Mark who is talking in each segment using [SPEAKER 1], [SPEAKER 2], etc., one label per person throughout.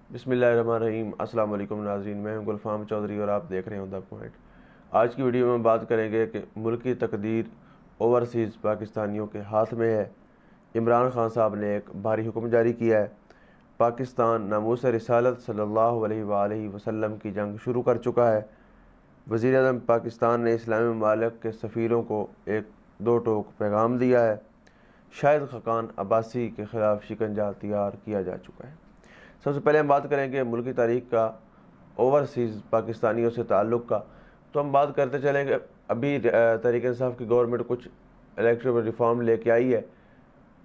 [SPEAKER 1] بسم اللہ الرحمن الرحیم۔ السلام علیکم ناظرین، میں ہوں گلفام چودھری اور آپ دیکھ رہے ہیں دا پوائنٹ۔ آج کی ویڈیو میں بات کریں گے کہ ملک کی تقدیر اوورسیز پاکستانیوں کے ہاتھ میں ہے۔ عمران خان صاحب نے ایک بھاری حکم جاری کیا ہے۔ پاکستان ناموس رسالت صلی اللہ علیہ وآلہ وسلم کی جنگ شروع کر چکا ہے۔ وزیر اعظم پاکستان نے اسلامی ممالک کے سفیروں کو ایک دو ٹوک پیغام دیا ہے۔ شاید خقان عباسی کے خلاف شکنجہ تیار کیا جا چکا ہے۔ سب سے پہلے ہم بات کریں گے ملکی تاریخ کا اوورسیز پاکستانیوں سے تعلق کا، تو ہم بات کرتے چلیں کہ ابھی تحریک انصاف کی گورنمنٹ کچھ الیکٹرل ریفارم لے کے آئی ہے،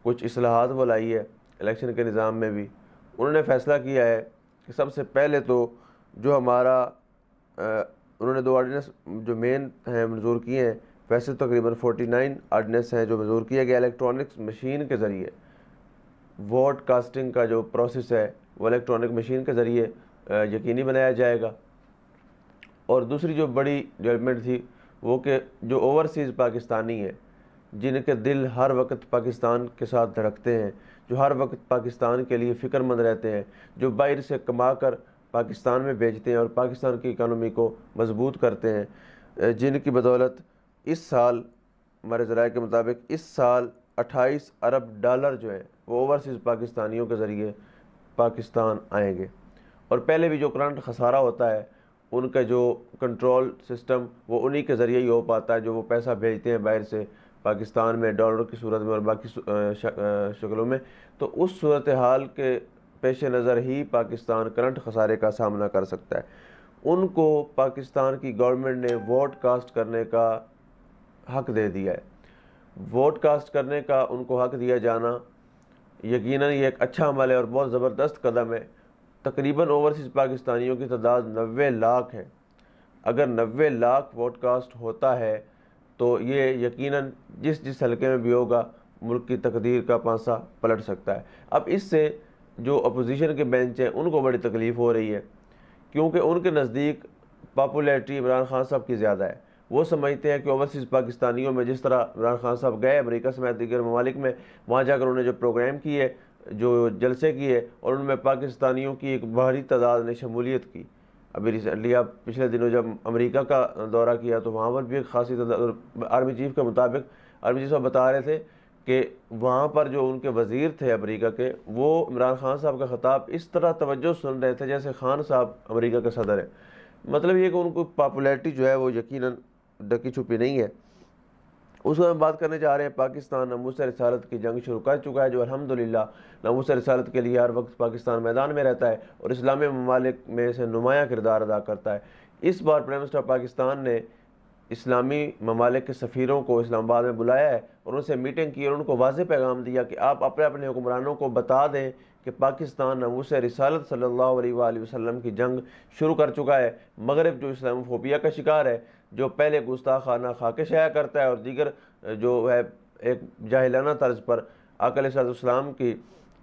[SPEAKER 1] کچھ اصلاحات وہ لائی ہے الیکشن کے نظام میں بھی۔ انہوں نے فیصلہ کیا ہے کہ سب سے پہلے تو جو ہمارا انہوں نے دو آرڈیننس جو مین ہیں منظور کیے ہیں، ویسے تقریباً 49 آرڈیننس ہیں جو منظور کیے گئے۔ الیکٹرانکس مشین کے ذریعے ووٹ کاسٹنگ کا جو پروسیس ہے وہ الیکٹرانک مشین کے ذریعے یقینی بنایا جائے گا۔ اور دوسری جو بڑی ڈیولپمنٹ تھی وہ کہ جو اوورسیز پاکستانی ہیں، جن کے دل ہر وقت پاکستان کے ساتھ دھڑکتے ہیں، جو ہر وقت پاکستان کے لیے فکر مند رہتے ہیں، جو باہر سے کما کر پاکستان میں بیچتے ہیں اور پاکستان کی اکانومی کو مضبوط کرتے ہیں، جن کی بدولت اس سال ہمارے ذرائع کے مطابق اس سال 28 ارب ڈالر جو ہیں وہ اوورسیز پاکستانیوں کے ذریعے پاکستان آئیں گے۔ اور پہلے بھی جو کرنٹ خسارہ ہوتا ہے ان کا جو کنٹرول سسٹم وہ انہی کے ذریعے ہی ہو پاتا ہے، جو وہ پیسہ بھیجتے ہیں باہر سے پاکستان میں ڈالر کی صورت میں اور باقی شکلوں میں۔ تو اس صورتحال کے پیش نظر ہی پاکستان کرنٹ خسارے کا سامنا کر سکتا ہے۔ ان کو پاکستان کی گورنمنٹ نے ووٹ کاسٹ کرنے کا حق دے دیا ہے۔ ووٹ کاسٹ کرنے کا ان کو حق دیا جانا یقیناً یہ ایک اچھا عمل ہے اور بہت زبردست قدم ہے۔ تقریباً اوورسیز پاکستانیوں کی تعداد 90 لاکھ ہے۔ اگر 90 لاکھ ووٹ کاسٹ ہوتا ہے تو یہ یقیناً جس حلقے میں بھی ہوگا ملک کی تقدیر کا پانسا پلٹ سکتا ہے۔ اب اس سے جو اپوزیشن کے بینچ ہیں ان کو بڑی تکلیف ہو رہی ہے، کیونکہ ان کے نزدیک پاپولیرٹی عمران خان صاحب کی زیادہ ہے۔ وہ سمجھتے ہیں کہ اوورسیز پاکستانیوں میں جس طرح عمران خان صاحب گئے امریکہ سمیت دیگر ممالک میں، وہاں جا کر انہوں نے جو پروگرام کیے، جو جلسے کیے، اور ان میں پاکستانیوں کی ایک بھاری تعداد نے شمولیت کی۔ ابھی ریسنٹلی آپ پچھلے دنوں جب امریکہ کا دورہ کیا تو وہاں پر بھی ایک خاصی تعداد، آرمی چیف کے مطابق آرمی چیف صاحب بتا رہے تھے کہ وہاں پر جو ان کے وزیر تھے امریکہ کے، وہ عمران خان صاحب کا خطاب اس طرح توجہ سن رہے تھے جیسے خان صاحب امریکہ کے صدر ہیں۔ مطلب یہ کہ ان کو پاپولیرٹی جو ہے وہ یقیناً ڈکی چھپی نہیں ہے۔ اس کو ہم بات کرنے جا رہے ہیں۔ پاکستان ناموس رسالت کی جنگ شروع کر چکا ہے، جو الحمدللہ ناموس رسالت کے لیے ہر وقت پاکستان میدان میں رہتا ہے اور اسلامی ممالک میں سے نمایاں کردار ادا کرتا ہے۔ اس بار پرائم منسٹر پاکستان نے اسلامی ممالک کے سفیروں کو اسلام آباد میں بلایا ہے اور ان سے میٹنگ کی اور ان کو واضح پیغام دیا کہ آپ اپنے اپنے حکمرانوں کو بتا دیں کہ پاکستان ناموس رسالت صلی اللہ علیہ وآلہ وسلم کی جنگ شروع کر چکا ہے۔ مغرب جو اسلام فوبیا کا شکار ہے، جو پہلے گستاخانہ خاکے شائع کرتا ہے اور دیگر جو ہے ایک جاہلانہ طرز پر آقا علیہ السلام کی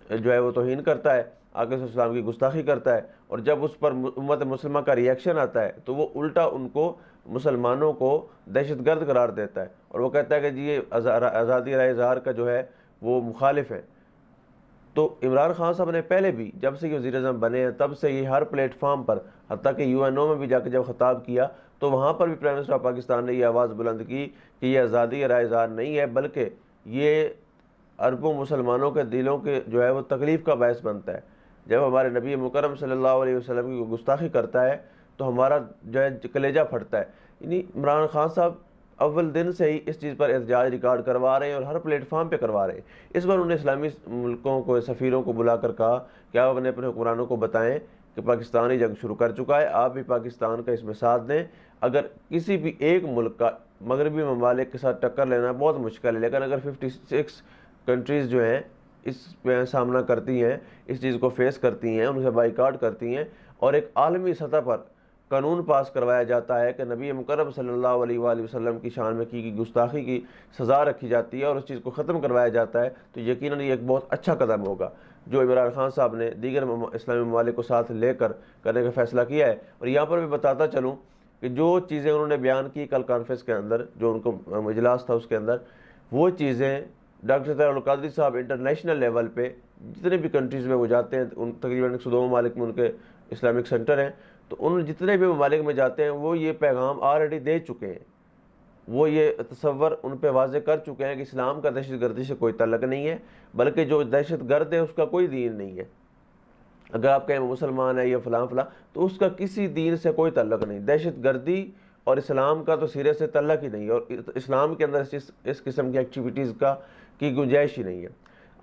[SPEAKER 1] جو ہے وہ توہین کرتا ہے، آقا علیہ السلام کی گستاخی کرتا ہے، اور جب اس پر امت مسلمہ کا ریئیکشن آتا ہے تو وہ الٹا ان کو مسلمانوں کو دہشت گرد قرار دیتا ہے اور وہ کہتا ہے کہ جی یہ آزادی رائے اظہار کا جو ہے وہ مخالف ہے۔ تو عمران خان صاحب نے پہلے بھی جب سے یہ وزیر اعظم بنے ہیں تب سے یہ ہر پلیٹ فارم پر، حتیٰ کہ UN میں بھی جا کے جب خطاب کیا تو وہاں پر بھی پرائم منسٹر پاکستان نے یہ آواز بلند کی کہ یہ آزادی رائے اظہار نہیں ہے، بلکہ یہ اربوں مسلمانوں کے دلوں کے جو ہے وہ تکلیف کا باعث بنتا ہے۔ جب ہمارے نبی مکرم صلی اللہ علیہ وسلم کی گستاخی کرتا ہے تو ہمارا جو ہے کلیجہ پھٹتا ہے۔ یعنی عمران خان صاحب اول دن سے ہی اس چیز پر احتجاج ریکارڈ کروا رہے ہیں اور ہر پلیٹ فارم پہ کروا رہے ہیں۔ اس بار انہوں نے اسلامی ملکوں کو، سفیروں کو بلا کر کہا کہ آپ اپنے حکمرانوں کو بتائیں کہ پاکستان ہی جنگ شروع کر چکا ہے، آپ بھی پاکستان کا اس میں ساتھ دیں۔ اگر کسی بھی ایک ملک کا مغربی ممالک کے ساتھ ٹکر لینا بہت مشکل ہے، لیکن اگر 56 کنٹریز جو ہیں اس پہ سامنا کرتی ہیں، اس چیز کو فیس کرتی ہیں، ان سے بائیکاٹ کرتی ہیں، اور ایک عالمی سطح پر قانون پاس کروایا جاتا ہے کہ نبی مکرم صلی اللہ علیہ وآلہ وسلم کی شان میں کی گئی گستاخی کی سزا رکھی جاتی ہے اور اس چیز کو ختم کروایا جاتا ہے، تو یقیناً یہ ایک بہت اچھا قدم ہوگا جو عمران خان صاحب نے دیگر اسلامی ممالک کو ساتھ لے کر کرنے کا فیصلہ کیا ہے۔ اور یہاں پر بھی بتاتا چلوں کہ جو چیزیں انہوں نے بیان کی کل کانفرنس کے اندر، جو ان کو اجلاس تھا اس کے اندر، وہ چیزیں ڈاکٹر طاہر القادری صاحب انٹرنیشنل لیول پہ جتنے بھی کنٹریز میں وہ جاتے ہیں، ان تقریباً 102 ممالک میں ان کے اسلامک سینٹر ہیں، تو ان جتنے بھی ممالک میں جاتے ہیں وہ یہ پیغام آلریڈی دے چکے ہیں، وہ یہ تصور ان پہ واضح کر چکے ہیں کہ اسلام کا دہشت گردی سے کوئی تعلق نہیں ہے، بلکہ جو دہشت گرد ہے اس کا کوئی دین نہیں ہے۔ اگر آپ کہیں وہ مسلمان ہے یا فلاں فلاں، تو اس کا کسی دین سے کوئی تعلق نہیں۔ دہشت گردی اور اسلام کا تو سرے سے تعلق ہی نہیں ہے، اور اسلام کے اندر اس قسم کی ایکٹیویٹیز کی گنجائش ہی نہیں ہے۔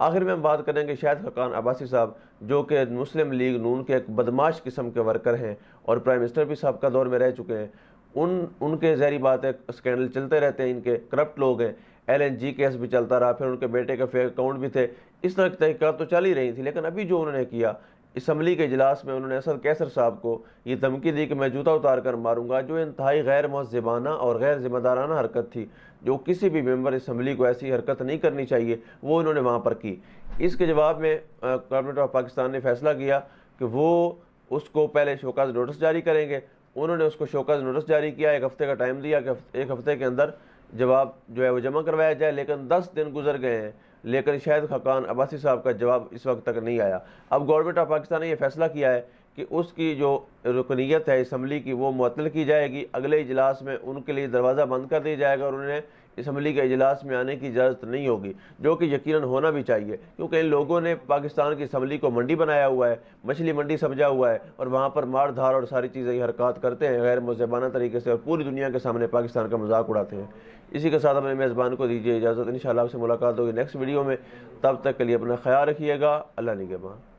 [SPEAKER 1] آخر میں ہم بات کریں گے شاید خقان عباسی صاحب، جو کہ مسلم لیگ نون کے ایک بدماش قسم کے ورکر ہیں اور پرائم منسٹر بھی صاحب کا دور میں رہ چکے ہیں۔ ان کے ظاہری بات ہے اسکینڈل چلتے رہتے ہیں، ان کے کرپٹ لوگ ہیں، LNG کیس بھی چلتا رہا، پھر ان کے بیٹے کے فیک اکاؤنٹ بھی تھے، اس طرح کی تحقیقات تو چل ہی رہی تھی۔ لیکن ابھی جو انہوں نے کیا اسمبلی کے اجلاس میں، انہوں نے اسد کیسر صاحب کو یہ دھمکی دی کہ میں جوتا اتار کر ماروں گا، جو انتہائی غیر مہذبانہ اور غیر ذمہ دارانہ حرکت تھی، جو کسی بھی ممبر اسمبلی کو ایسی حرکت نہیں کرنی چاہیے، وہ انہوں نے وہاں پر کی۔ اس کے جواب میں گورنمنٹ آف پاکستان نے فیصلہ کیا کہ وہ اس کو پہلے شوکاز نوٹس جاری کریں گے۔ انہوں نے اس کو شوکاز نوٹس جاری کیا، 1 ہفتے کا ٹائم دیا کہ 1 ہفتے کے اندر جواب جو ہے وہ جمع کروایا جائے، لیکن 10 دن گزر گئے ہیں، لیکن شاید خقان عباسی صاحب کا جواب اس وقت تک نہیں آیا۔ اب گورنمنٹ آف پاکستان نے یہ فیصلہ کیا ہے کہ اس کی جو رکنیت ہے اسمبلی کی وہ معطل کی جائے گی، اگلے اجلاس میں ان کے لیے دروازہ بند کر دیا جائے گا اور انہیں اسمبلی کے اجلاس میں آنے کی اجازت نہیں ہوگی، جو کہ یقیناً ہونا بھی چاہیے، کیونکہ ان لوگوں نے پاکستان کی اسمبلی کو منڈی بنایا ہوا ہے، مچھلی منڈی سمجھا ہوا ہے، اور وہاں پر مار دھار اور ساری چیزیں یہ حرکات کرتے ہیں غیر مہذبانہ طریقے سے، اور پوری دنیا کے سامنے پاکستان کا مذاق اڑاتے ہیں۔ اسی کے ساتھ اپنے میزبان کو دیجیے اجازت، انشاءاللہ آپ سے ملاقات ہوگی نیکسٹ ویڈیو میں، تب تک کے لیے اپنا خیال رکھیے گا، اللہ نگہبان۔